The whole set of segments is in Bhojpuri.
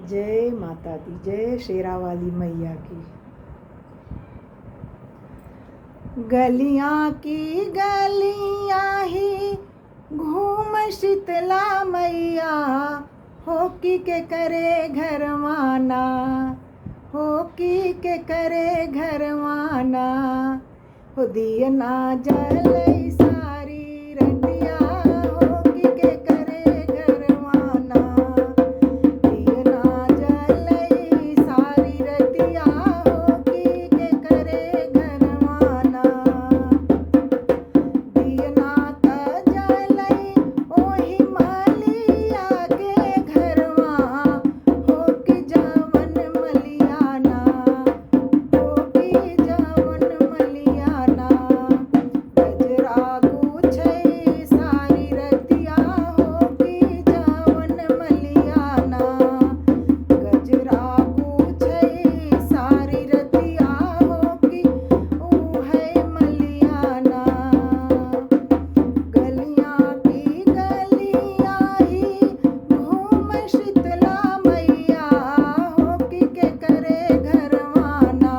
जय माता दी, जय शेरावाली मैया की। गलियां की गलियां ही घूम शीतला मैया, होकी के करे घरवाना, होकी के करे घरवाना। हो दिया ना जलई सारी रतिया, होकी के करे घरवाना। दिया ना जलई सारी रतिया, होकी के करे घरवाना। दिया ना त जलई ओही मलिया के घरवा, होकी जवन मलियाना, होकी जवन मलियाना। गजरा गुछई सारी रतिया, होकी जवन मलियाना। गजरा गुछई सारी रतिया, होकी ऊहै मलियाना। गलियां की गलियां ही घूम शीतला मैया, होकी के करे घरवाना।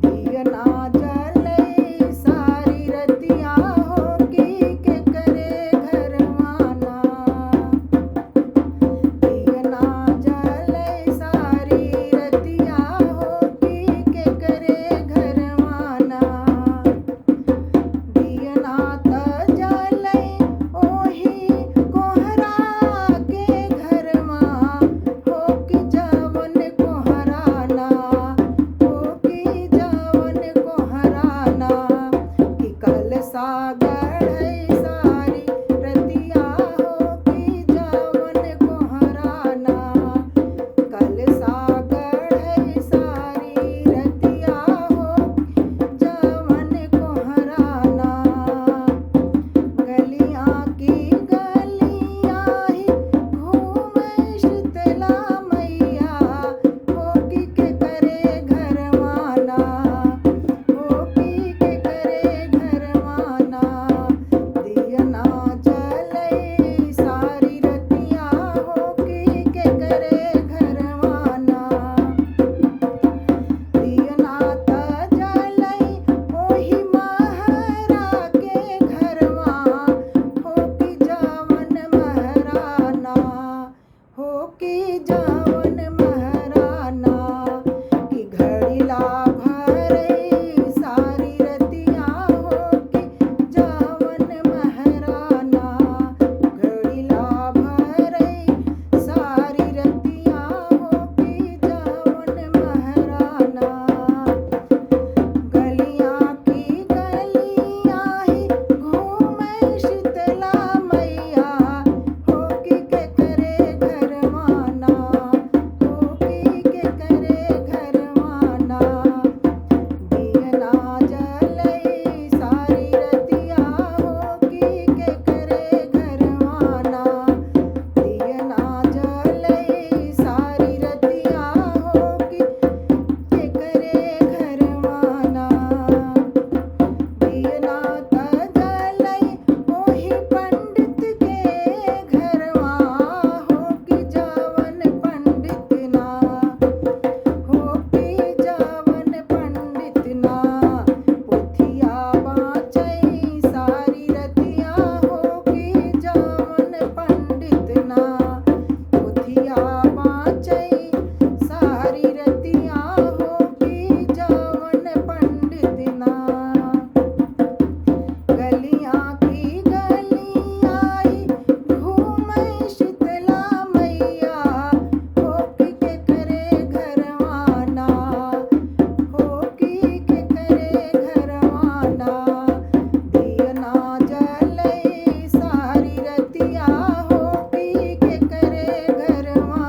दिया ना जलई सारी रतिया, होकी के करे घरवाना। दिया ना जलई सारी रतिया, होकी के करे घरवाना। दिया ना त जलई ओही कोहरा के घरवा, होकी जवन कोहराना, होकी जवन कोहराना। कि कलसा गढ़ई सारी रतिया, होकी जवन कोहराना। कलसा गढ़ई सारी रतिया, होकी जवन कोहराना। गलियां की गलियां ही घूम शीतला मैया, होकी के करे घरवाना, होकी के करे घरवाना। दिया ना जलई सारी रतिया, होकी के करे घरवाना। दिया ना त जलई ओही महरा के घरवा, होकी जवन महराना, होकी जवन महराना। कि घड़ीला भरई सारी रतिया, होकी जवन महराना। घड़ीला भरई सारी रतिया, होकी जवन महराना। गलियां की गलियां ही घूम शीतला मैया, होकी के करे घरवाना, होकी के करे घरवाना। दिया ना जलई सारी रतिया, होकी के करे घरवाना। दिया ना जलई सारी रतिया, होकी के करे घरवाना। दिया ना त जलई ओही पंडित के घरवा, होकी जवन पंडित ना, होकी जवन पंडित ना। पोथिया बाँचई सारी रतिया, होकी जवन पंडित ना। पोथिया बाँचई सारी रतिया, होकी जवन पंडित ना। गलियां की गलियां ही घूम शीतला मैया, होकी के करे घरवाना, होकी के करे घरवाना। दिया ना जलई सारी रतिया, होकी के करे घरवाना।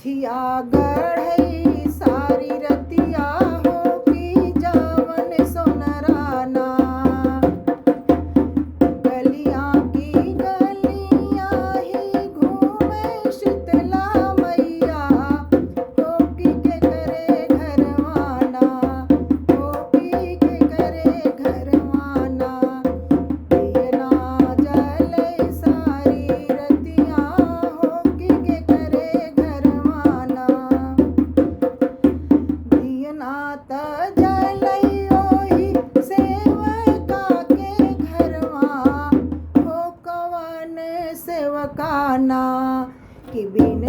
रथिया गढ़ई सारी रतिया हो की जावन सोनराना गलियां की गलियां ही घूमे शीतला मैया हो की के करे घरवाना हो की के करे घरवाना दियना जले सारी रतिया हो की के करे घरवाना दियना त जलई ओही सेवका के घरवा हो कवन सेवकाना कि बिन